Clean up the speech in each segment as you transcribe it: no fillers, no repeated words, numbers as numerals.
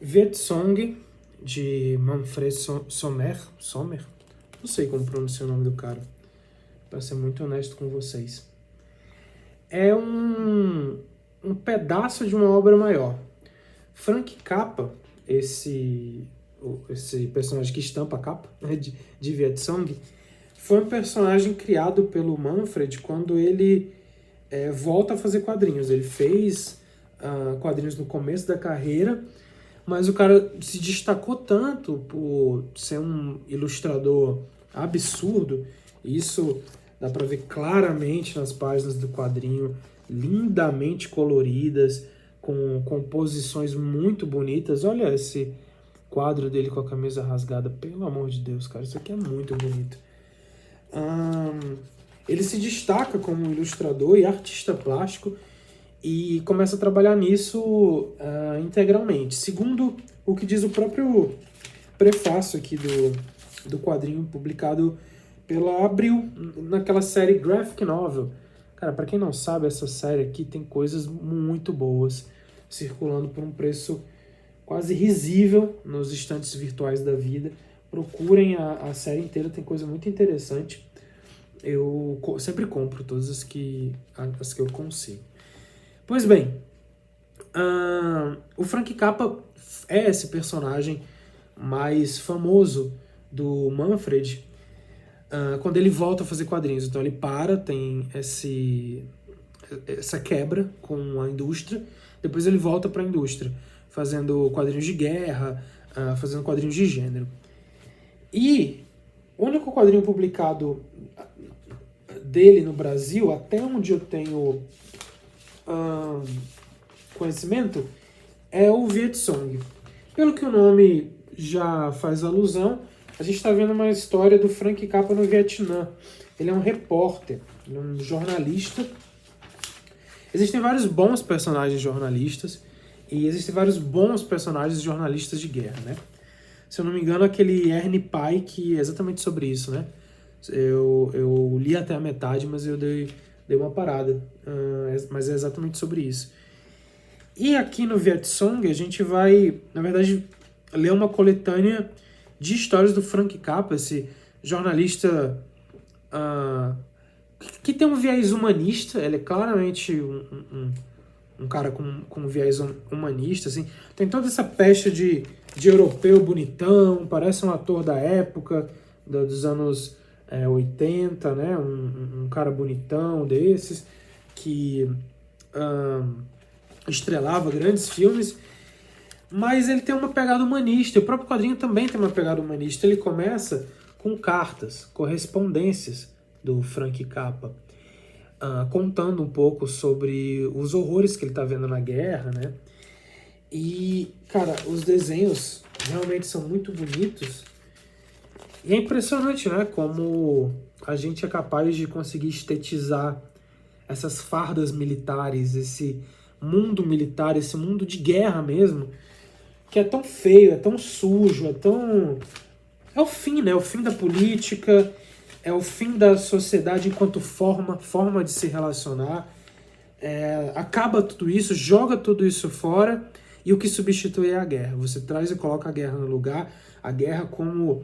Vietzong, de Manfred Sommer, não sei como pronunciar o nome do cara, para ser muito honesto com vocês. É um pedaço de uma obra maior. Frank Capra, esse personagem que estampa a capa, né, de Vietzong, foi um personagem criado pelo Manfred quando ele volta a fazer quadrinhos. Ele fez quadrinhos no começo da carreira, mas o cara se destacou tanto por ser um ilustrador absurdo, isso dá para ver claramente nas páginas do quadrinho, lindamente coloridas, com composições muito bonitas. Olha esse quadro dele com a camisa rasgada, pelo amor de Deus, cara, isso aqui é muito bonito. Ele se destaca como ilustrador e artista plástico e começa a trabalhar nisso integralmente. Segundo o que diz o próprio prefácio aqui do quadrinho publicado pela Abril, naquela série Graphic Novel. Cara, para quem não sabe, essa série aqui tem coisas muito boas circulando por um preço quase risível nos estantes virtuais da vida. Procurem a série inteira, tem coisa muito interessante. Eu sempre compro todas as que eu consigo. Pois bem, o Frank Capra é esse personagem mais famoso do Manfred quando ele volta a fazer quadrinhos. Então ele tem essa quebra com a indústria, depois ele volta para a indústria, fazendo quadrinhos de guerra, fazendo quadrinhos de gênero. E o único quadrinho publicado dele no Brasil, até onde eu tenho conhecimento, é o Vietzong. Pelo que o nome já faz alusão, a gente está vendo uma história do Frank Capra no Vietnã. Ele é um repórter, ele é um jornalista. Existem vários bons personagens jornalistas e existem vários bons personagens jornalistas de guerra, né? Se eu não me engano, aquele Ernie Pike é exatamente sobre isso, né? Eu li até a metade, mas eu dei uma parada. Mas é exatamente sobre isso. E aqui no Vietzong a gente vai, na verdade, ler uma coletânea de histórias do Frank Capra, esse jornalista que tem um viés humanista. Ele é claramente um cara com um viés humanista, assim. Tem toda essa pecha de europeu bonitão, parece um ator da época, dos anos 80, né? Um cara bonitão desses, que estrelava grandes filmes, mas ele tem uma pegada humanista. O próprio quadrinho também tem uma pegada humanista. Ele começa com cartas, correspondências do Frank Capra, contando um pouco sobre os horrores que ele está vendo na guerra, né? E, cara, os desenhos realmente são muito bonitos. E é impressionante, né? Como a gente é capaz de conseguir estetizar essas fardas militares, esse mundo militar, esse mundo de guerra mesmo, que é tão feio, é tão sujo, é o fim, né? O fim da política, é o fim da sociedade enquanto forma de se relacionar. Acaba tudo isso, joga tudo isso fora, e o que substitui é a guerra. Você traz e coloca a guerra no lugar, a guerra como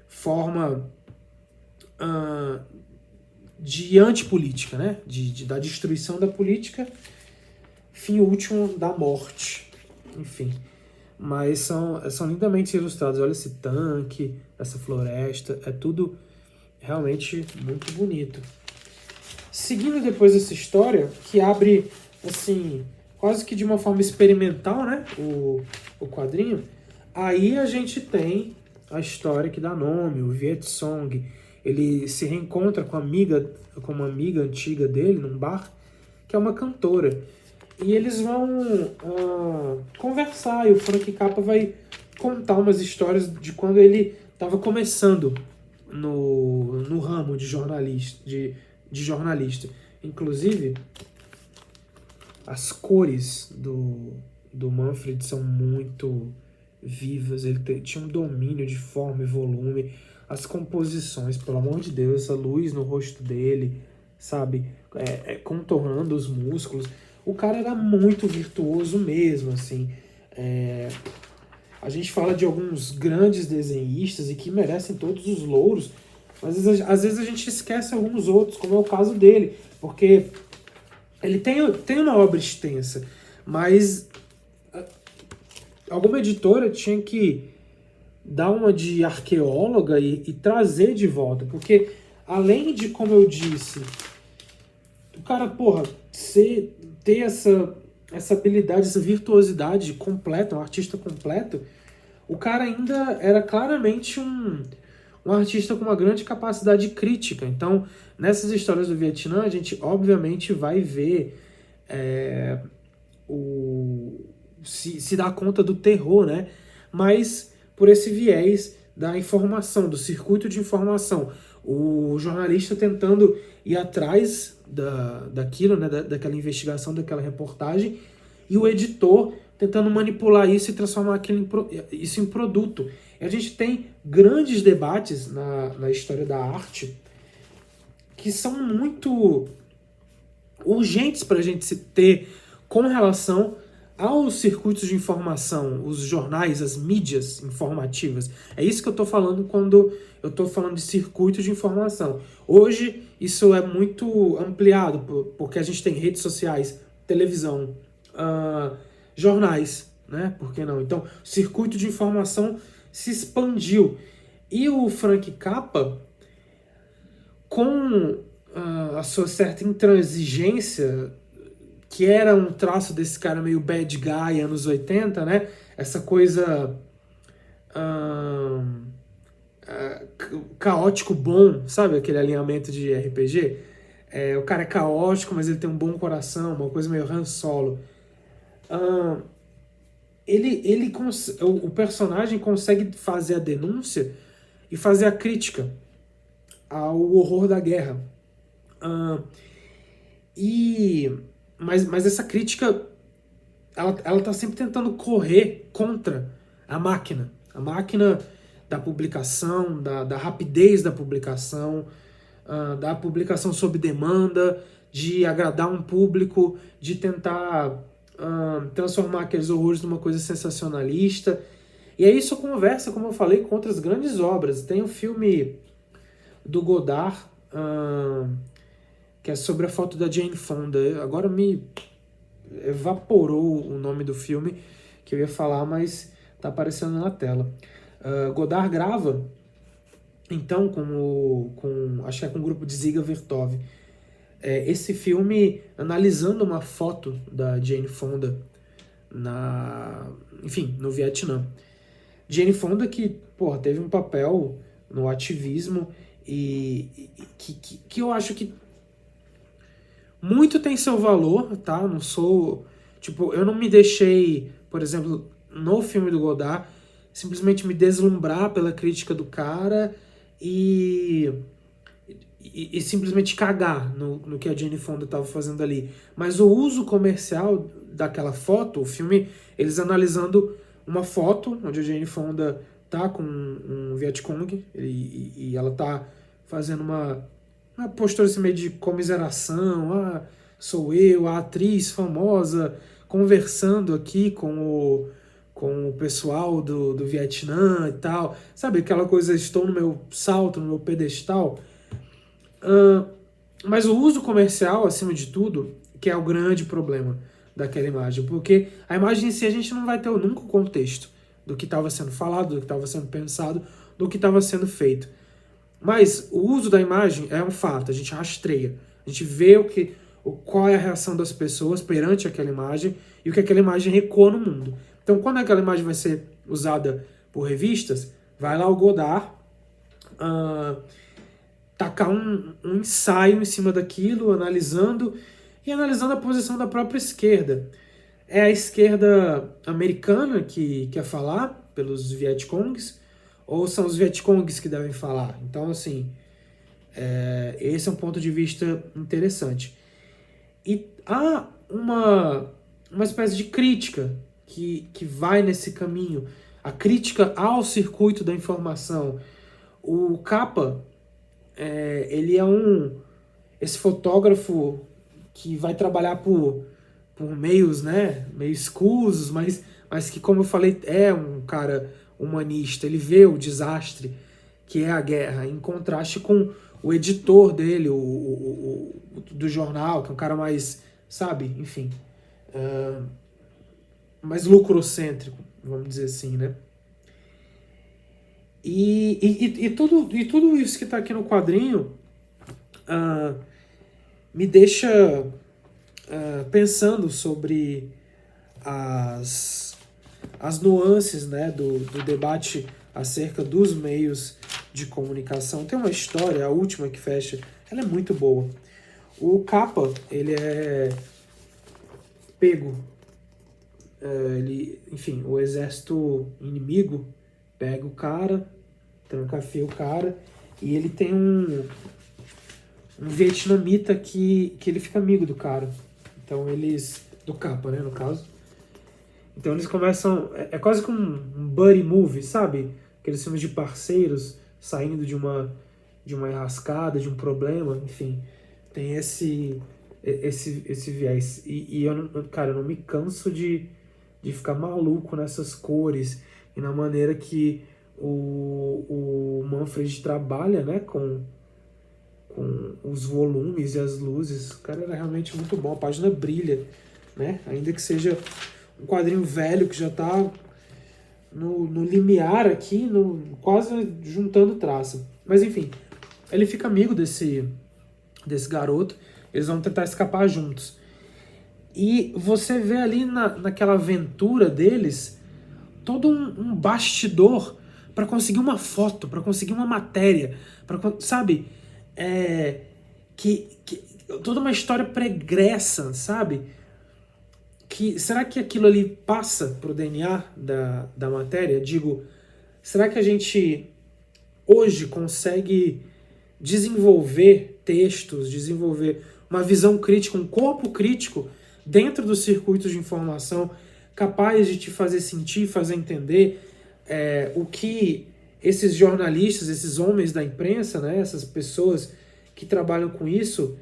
forma de antipolítica, né? Da destruição da política, fim último da morte, enfim. Mas são lindamente ilustrados. Olha esse tanque, essa floresta, é tudo realmente muito bonito. Seguindo depois essa história, que abre, assim, quase que de uma forma experimental, né, o quadrinho, aí a gente tem a história que dá nome, o Vietzong. Ele se reencontra com uma amiga antiga dele num bar, que é uma cantora. E eles vão conversar, e o Frank Capra vai contar umas histórias de quando ele estava começando no ramo de jornalista. Inclusive, as cores do Manfred são muito vivas, ele tinha um domínio de forma e volume. As composições, pelo amor de Deus, essa luz no rosto dele, sabe, contornando os músculos. O cara era muito virtuoso mesmo, assim. A gente fala de alguns grandes desenhistas e que merecem todos os louros, mas às vezes a gente esquece alguns outros, como é o caso dele, porque ele tem uma obra extensa, mas alguma editora tinha que dar uma de arqueóloga e trazer de volta, porque além de, como eu disse, o cara, porra, ter essa habilidade, essa virtuosidade completa, um artista completo, o cara ainda era claramente um artista com uma grande capacidade crítica. Então, nessas histórias do Vietnã, a gente obviamente vai ver se dar conta do terror, né? Mas por esse viés da informação, do circuito de informação. O jornalista tentando ir atrás daquilo, né? Daquela investigação, daquela reportagem, e o editor tentando manipular isso e transformar isso em produto. E a gente tem grandes debates na história da arte que são muito urgentes para a gente se ter com relação aos circuitos de informação, os jornais, as mídias informativas. É isso que eu estou falando quando eu estou falando de circuito de informação. Hoje isso é muito ampliado, porque a gente tem redes sociais, televisão, jornais, né? Por que não? Então, o circuito de informação se expandiu. E o Frank Capra, com a sua certa intransigência, que era um traço desse cara meio bad guy, anos 80, né? Essa coisa caótico bom, sabe? Aquele alinhamento de RPG. O cara é caótico, mas ele tem um bom coração, uma coisa meio Han Solo. O personagem consegue fazer a denúncia e fazer a crítica ao horror da guerra. Mas essa crítica, ela tá sempre tentando correr contra a máquina da publicação, da rapidez da publicação sob demanda, de agradar um público, de tentar transformar aqueles horrores numa coisa sensacionalista. E aí isso conversa, como eu falei, com outras grandes obras. Tem um filme do Godard, que é sobre a foto da Jane Fonda. Agora me evaporou o nome do filme que eu ia falar, mas tá aparecendo na tela. Godard grava, então, acho que é com o grupo de Ziga Vertov, esse filme analisando uma foto da Jane Fonda no Vietnã. Jane Fonda que, porra, teve um papel no ativismo e que eu acho que muito tem seu valor, tá? Não sou... Tipo, eu não me deixei, por exemplo, no filme do Godard, simplesmente me deslumbrar pela crítica do cara e simplesmente cagar no que a Jane Fonda estava fazendo ali. Mas o uso comercial daquela foto, o filme, eles analisando uma foto onde a Jane Fonda tá com um Vietcong e ela tá fazendo uma postura assim meio de comiseração, sou eu, a atriz famosa, conversando aqui com o pessoal do Vietnã e tal, sabe, aquela coisa, estou no meu salto, no meu pedestal. Mas o uso comercial, acima de tudo, que é o grande problema daquela imagem, porque a imagem em si a gente não vai ter nunca o contexto do que estava sendo falado, do que estava sendo pensado, do que estava sendo feito. Mas o uso da imagem é um fato, a gente rastreia, a gente vê qual é a reação das pessoas perante aquela imagem e o que aquela imagem ecoa no mundo. Então, quando aquela imagem vai ser usada por revistas, vai lá o Godard tacar um ensaio em cima daquilo, analisando a posição da própria esquerda. É a esquerda americana que quer falar pelos Vietcongs, ou são os Vietcongs que devem falar? Então, assim, esse é um ponto de vista interessante. E há uma espécie de crítica que vai nesse caminho, a crítica ao circuito da informação. O Capra, ele é esse fotógrafo que vai trabalhar por por meios, né, meio escusos, mas que, como eu falei, é um cara humanista. Ele vê o desastre que é a guerra, em contraste com o editor dele, do jornal, que é um cara mais, sabe, enfim, mais lucrocêntrico, vamos dizer assim, né? E tudo isso que está aqui no quadrinho me deixa pensando sobre as nuances, né, do debate acerca dos meios de comunicação. Tem uma história, a última que fecha, ela é muito boa. O Capa, ele é pego, enfim, o exército inimigo pega o cara, trancafia o cara, e ele tem um vietnamita que ele fica amigo do cara. Então eles... do Capa, né, no caso. Então eles começam... É quase como um buddy movie, sabe? Aqueles filmes de parceiros saindo de uma enrascada, de um problema, enfim. Tem esse viés. E eu não me canso de ficar maluco nessas cores e na maneira que o Manfred trabalha, né, com os volumes e as luzes. O cara era realmente muito bom, a página brilha, né? Ainda que seja um quadrinho velho que já está no limiar aqui, quase juntando traço. Mas enfim, ele fica amigo desse garoto, eles vão tentar escapar juntos. E você vê ali naquela aventura deles todo um bastidor para conseguir uma foto, para conseguir uma matéria, sabe? Toda uma história pregressa, sabe? Será que aquilo ali passa pro DNA da matéria? Digo, será que a gente hoje consegue desenvolver textos, desenvolver uma visão crítica, um corpo crítico dentro dos circuitos de informação capaz de te fazer sentir, fazer entender o que esses jornalistas, esses homens da imprensa, né, essas pessoas que trabalham com isso,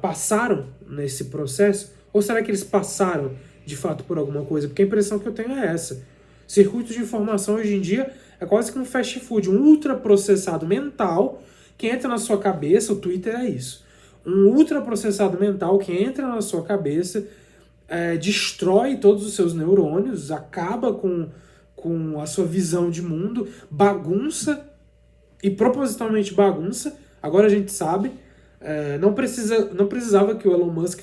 passaram nesse processo? Ou será que eles passaram, de fato, por alguma coisa? Porque a impressão que eu tenho é essa. Circuito de informação, hoje em dia, é quase que um fast food, um ultraprocessado mental que entra na sua cabeça. O Twitter é isso. Um ultraprocessado mental que entra na sua cabeça, destrói todos os seus neurônios, acaba com a sua visão de mundo, bagunça, e propositalmente bagunça. Agora a gente sabe. Não precisava que o Elon Musk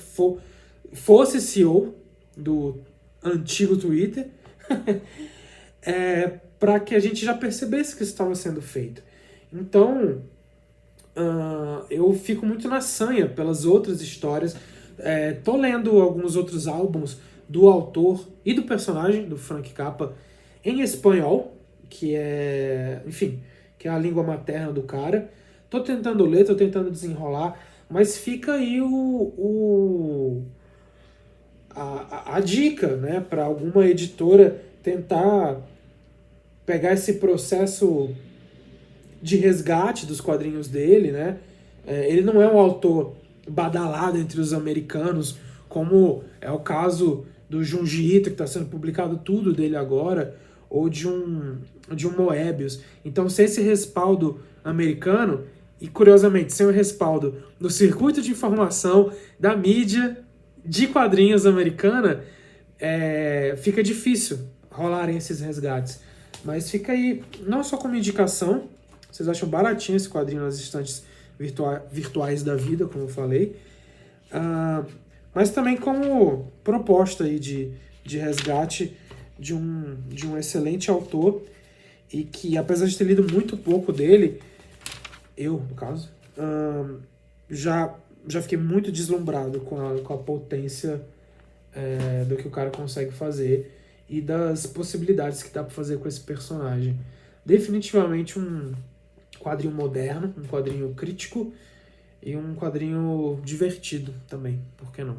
fosse CEO do antigo Twitter para que a gente já percebesse que isso estava sendo feito. Então, eu fico muito na sanha pelas outras histórias. Tô lendo alguns outros álbuns do autor e do personagem, do Frank Capa, em espanhol, que é, enfim, que é a língua materna do cara. Tô tentando ler, tô tentando desenrolar, mas fica aí a dica, né, para alguma editora tentar pegar esse processo de resgate dos quadrinhos dele, né? Ele não é um autor badalado entre os americanos, como é o caso do Junji Ito, que está sendo publicado tudo dele agora, ou de um Moebius. Então, sem esse respaldo americano, e curiosamente, sem o respaldo do circuito de informação da mídia de quadrinhos americana, fica difícil rolarem esses resgates. Mas fica aí, não só como indicação, vocês acham baratinho esse quadrinho nas estantes virtuais da vida, como eu falei, mas também como proposta aí de resgate de um excelente autor, e que, apesar de ter lido muito pouco dele, eu, no caso, já fiquei muito deslumbrado com a potência do que o cara consegue fazer e das possibilidades que dá para fazer com esse personagem. Definitivamente um quadrinho moderno, um quadrinho crítico e um quadrinho divertido também, por que não?